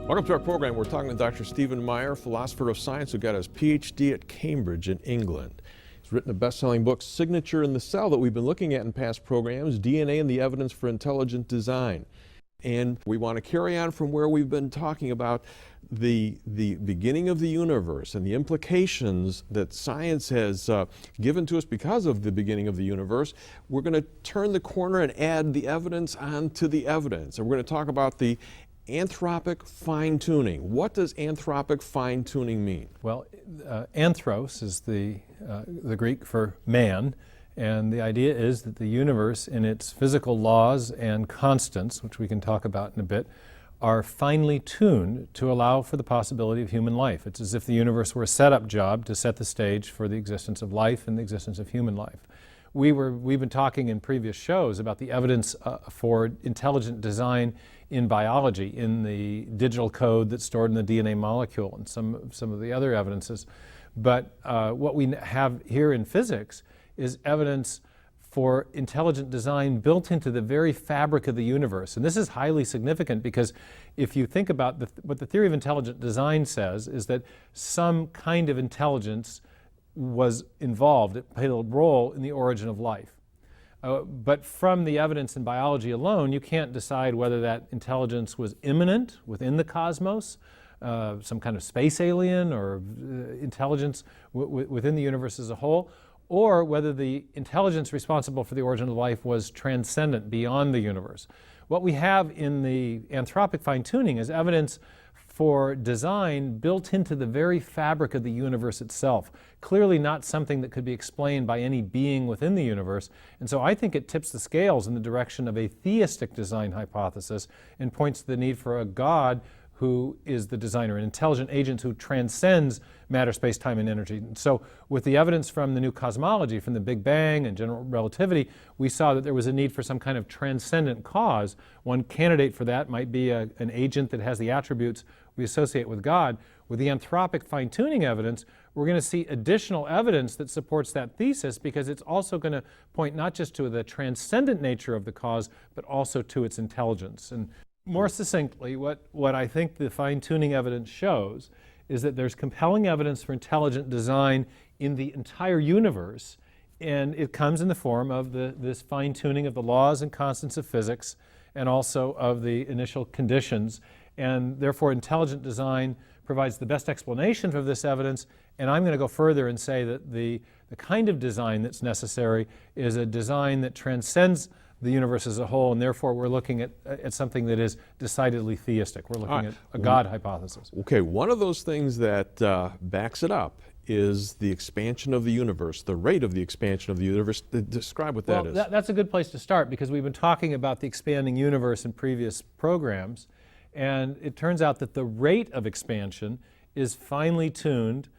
Welcome to our program. We're talking to Dr. Stephen Meyer, philosopher of science who got his PhD at Cambridge in England. He's written a best-selling book, Signature in the Cell, that we've been looking at in past programs, DNA and the Evidence for Intelligent Design. And we want to carry on from where we've been talking about the beginning of the universe and the implications that science has given to us because of the beginning of the universe. We're going to turn the corner and add the evidence onto the evidence. And we're going to talk about the anthropic fine-tuning. What does anthropic fine-tuning mean? Well, anthros is the Greek for man, and the idea is that the universe in its physical laws and constants, which we can talk about in a bit, are finely tuned to allow for the possibility of human life. It's as if the universe were a setup job to set the stage for the existence of life and the existence of human life. We've been talking in previous shows about the evidence for intelligent design in biology, in the digital code that's stored in the DNA molecule and some of the other evidences. But what we have here in physics is evidence for intelligent design built into the very fabric of the universe. And this is highly significant because if you think about what the theory of intelligent design says is that some kind of intelligence was involved, it played a role in the origin of life. But from the evidence in biology alone, you can't decide whether that intelligence was immanent within the cosmos, some kind of space alien or intelligence within the universe as a whole, or whether the intelligence responsible for the origin of life was transcendent beyond the universe. What we have in the anthropic fine-tuning is evidence for design built into the very fabric of the universe itself. Clearly not something that could be explained by any being within the universe. And so I think it tips the scales in the direction of a theistic design hypothesis and points to the need for a God who is the designer, an intelligent agent who transcends matter, space, time, and energy. And so with the evidence from the new cosmology, from the Big Bang and general relativity, we saw that there was a need for some kind of transcendent cause. One candidate for that might be an agent that has the attributes we associate with God. With the anthropic fine-tuning evidence, we're going to see additional evidence that supports that thesis because it's also going to point not just to the transcendent nature of the cause, but also to its intelligence. And more succinctly, what I think the fine-tuning evidence shows is that there's compelling evidence for intelligent design in the entire universe, and it comes in the form of this fine-tuning of the laws and constants of physics and also of the initial conditions. And therefore, intelligent design provides the best explanation for this evidence. And I'm going to go further and say that the kind of design that's necessary is a design that transcends the universe as a whole, and therefore we're looking at something that is decidedly theistic. We're looking at a God hypothesis. Okay, one of those things that backs it up is the expansion of the universe, the rate of the expansion of the universe. Describe what that is. That's a good place to start because we've been talking about the expanding universe in previous programs, and it turns out that the rate of expansion is finely tuned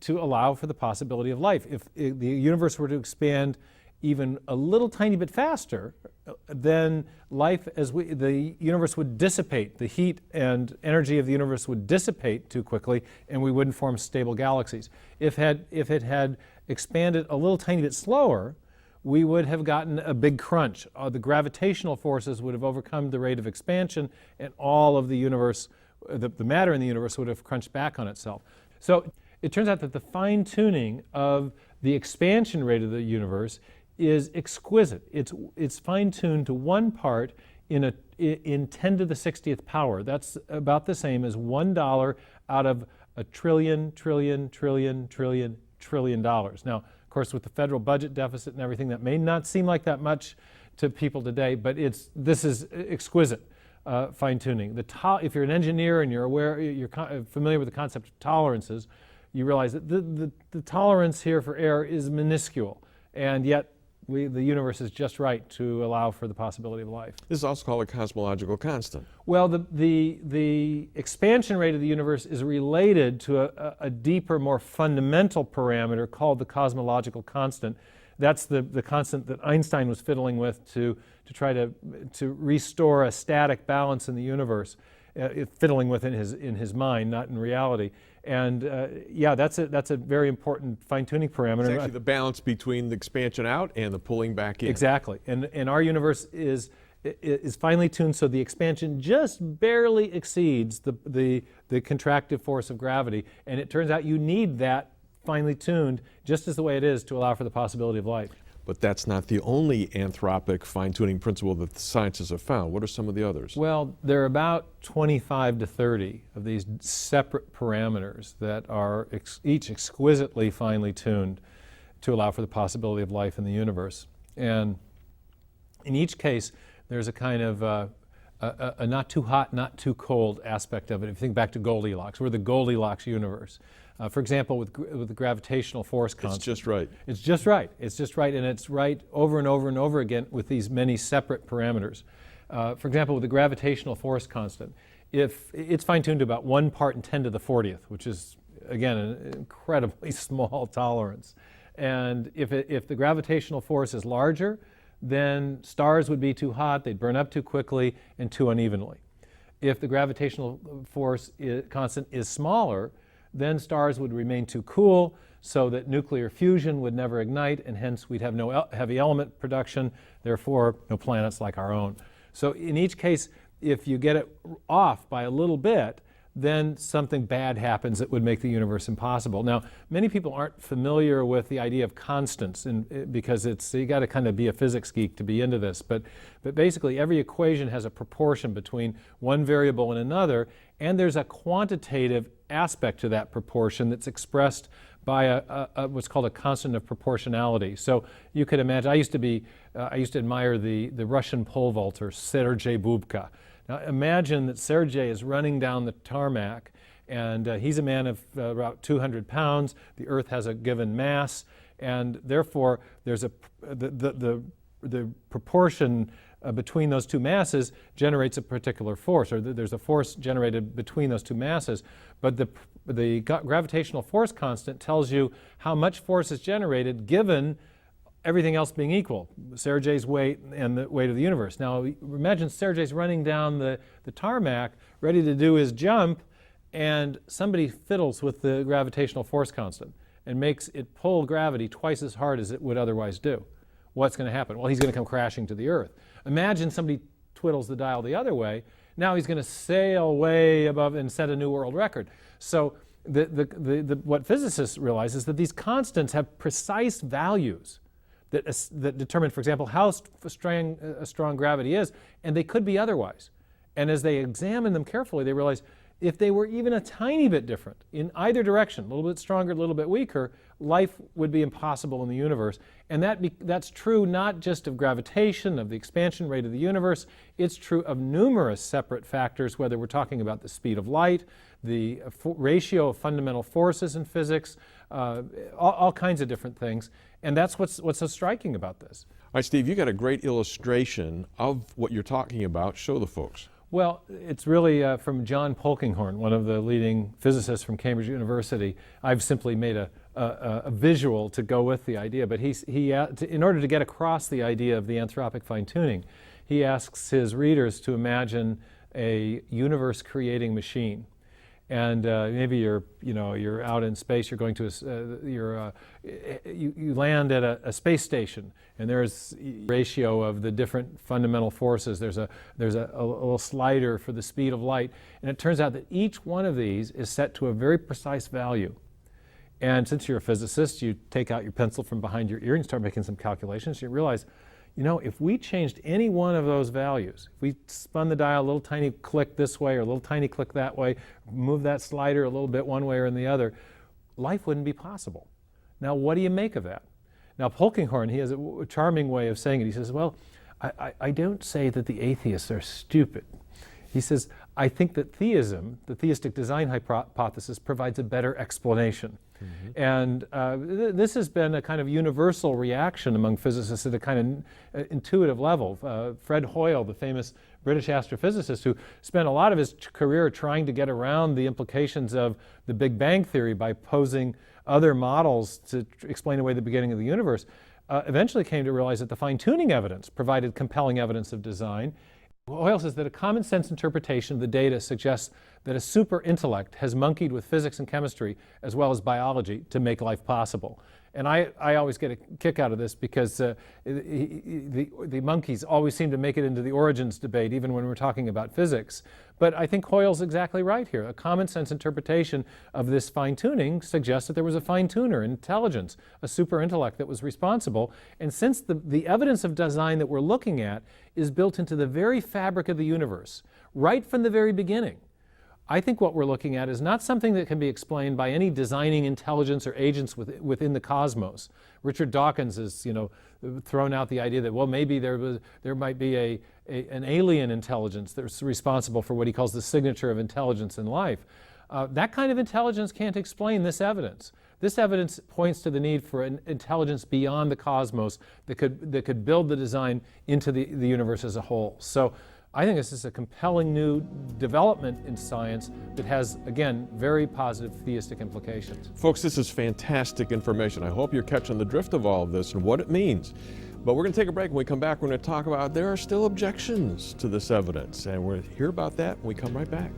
to allow for the possibility of life. If the universe were to expand even a little tiny bit faster, then life the universe would dissipate. The heat and energy of the universe would dissipate too quickly and we wouldn't form stable galaxies. If it had expanded a little tiny bit slower, we would have gotten a big crunch. The gravitational forces would have overcome the rate of expansion and all of the universe, the matter in the universe would have crunched back on itself. So it turns out that the fine-tuning of the expansion rate of the universe is exquisite. It's fine-tuned to one part in 10 to the 60th power. That's about the same as $1 out of a trillion dollars. Now, of course, with the federal budget deficit and everything, that may not seem like that much to people today, but this is exquisite fine-tuning. If you're an engineer and you're familiar with the concept of tolerances, you realize that the tolerance here for error is minuscule, and yet the universe is just right to allow for the possibility of life. This is also called a cosmological constant. Well, the expansion rate of the universe is related to a deeper, more fundamental parameter called the cosmological constant. That's the constant that Einstein was fiddling with to try to restore a static balance in the universe, fiddling with in his mind, not in reality. And that's a very important fine-tuning parameter. It's actually the balance between the expansion out and the pulling back in. Exactly. And our universe is is finely tuned so the expansion just barely exceeds the contractive force of gravity. And it turns out you need that finely tuned just as the way it is to allow for the possibility of life. But that's not the only anthropic fine-tuning principle that the scientists have found. What are some of the others? Well, there are about 25 to 30 of these separate parameters that are each exquisitely finely tuned to allow for the possibility of life in the universe. And in each case, there's a kind of a not too hot, not too cold aspect of it. If you think back to Goldilocks, we're the Goldilocks universe. For example, with the gravitational force constant. It's just right. It's just right. It's just right, and it's right over and over and over again with these many separate parameters. For example, with the gravitational force constant, if it's fine-tuned to about 1 part in 10 to the 40th, which is, again, an incredibly small tolerance. And if the gravitational force is larger, then stars would be too hot, they'd burn up too quickly and too unevenly. If the gravitational force constant is smaller, then stars would remain too cool so that nuclear fusion would never ignite, and hence we'd have no heavy element production, therefore no planets like our own. So in each case, if you get it off by a little bit, then something bad happens that would make the universe impossible. Now, many people aren't familiar with the idea of constants because you got to kind of be a physics geek to be into this, but basically every equation has a proportion between one variable and another, and there's a quantitative aspect to that proportion that's expressed by what's called a constant of proportionality. So you could imagine, I used to admire the Russian pole vaulter, Sergei Bubka. Now imagine that Sergei is running down the tarmac, and he's a man of about 200 pounds. The Earth has a given mass, and therefore there's the proportion between those two masses generates a particular force, or there's a force generated between those two masses. But the gravitational force constant tells you how much force is generated given everything else being equal, Sergei's weight and the weight of the universe. Now imagine Sergei's running down the tarmac, ready to do his jump, and somebody fiddles with the gravitational force constant and makes it pull gravity twice as hard as it would otherwise do. What's going to happen? Well, he's going to come crashing to the Earth. Imagine somebody twiddles the dial the other way. Now he's going to sail way above and set a new world record. So what physicists realize is that these constants have precise values that determine, for example, how strong gravity is, and they could be otherwise. And as they examine them carefully, they realize if they were even a tiny bit different in either direction, a little bit stronger, a little bit weaker, life would be impossible in the universe. And that's true not just of gravitation, of the expansion rate of the universe, it's true of numerous separate factors, whether we're talking about the speed of light, the ratio of fundamental forces in physics, all kinds of different things. And that's what's so striking about this. All right, Steve, you got a great illustration of what you're talking about. Show the folks. Well, it's really from John Polkinghorne, one of the leading physicists from Cambridge University. I've simply made a visual to go with the idea, but in order to get across the idea of the anthropic fine-tuning, he asks his readers to imagine a universe-creating machine. And maybe you're out in space. You're going to you land at a space station, and there's a ratio of the different fundamental forces. There's a little slider for the speed of light, and it turns out that each one of these is set to a very precise value. And since you're a physicist, you take out your pencil from behind your ear and start making some calculations. You realize, if we changed any one of those values, if we spun the dial a little tiny click this way or a little tiny click that way, move that slider a little bit one way or the other, life wouldn't be possible. Now, what do you make of that? Now, Polkinghorne, he has a charming way of saying it. He says, well, I don't say that the atheists are stupid. He says, I think that theism, the theistic design hypothesis, provides a better explanation. Mm-hmm. And this has been a kind of universal reaction among physicists at a kind of intuitive level. Fred Hoyle, the famous British astrophysicist who spent a lot of his career trying to get around the implications of the Big Bang Theory by posing other models to explain away the beginning of the universe, eventually came to realize that the fine-tuning evidence provided compelling evidence of design. Hoyle says that a common sense interpretation of the data suggests that a super intellect has monkeyed with physics and chemistry as well as biology to make life possible. And I always get a kick out of this because the monkeys always seem to make it into the origins debate, even when we're talking about physics. But I think Hoyle's exactly right here. A common sense interpretation of this fine-tuning suggests that there was a fine-tuner, intelligence, a super intellect that was responsible. And since the evidence of design that we're looking at is built into the very fabric of the universe, right from the very beginning, I think what we're looking at is not something that can be explained by any designing intelligence or agents within the cosmos. Richard Dawkins has, thrown out the idea that, well, maybe there might be an alien intelligence that's responsible for what he calls the signature of intelligence in life. That kind of intelligence can't explain this evidence. This evidence points to the need for an intelligence beyond the cosmos that could build the design into the universe as a whole. So I think this is a compelling new development in science that has, again, very positive theistic implications. Folks, this is fantastic information. I hope you're catching the drift of all of this and what it means. But we're going to take a break. When we come back, we're going to talk about there are still objections to this evidence. And we're going to hear about that when we come right back.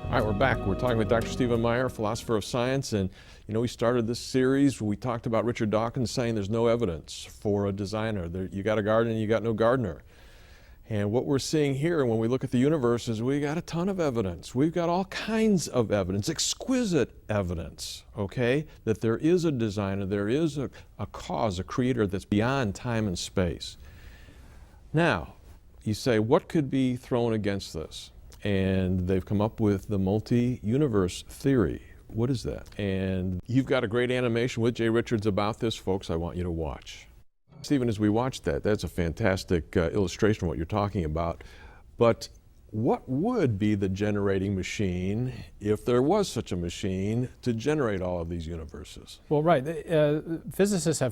All right, we're back. We're talking with Dr. Stephen Meyer, philosopher of science, and we started this series. We talked about Richard Dawkins saying there's no evidence for a designer. You got a garden and you got no gardener. And what we're seeing here when we look at the universe is we got a ton of evidence. We've got all kinds of evidence, exquisite evidence, okay, that there is a designer, there is a cause, a creator that's beyond time and space. Now, you say, what could be thrown against this? And they've come up with the multi-universe theory. What is that? And you've got a great animation with Jay Richards about this, folks. I want you to watch. Stephen, as we watch that's a fantastic illustration of what you're talking about. But what would be the generating machine, if there was such a machine, to generate all of these universes? Well, right. Physicists have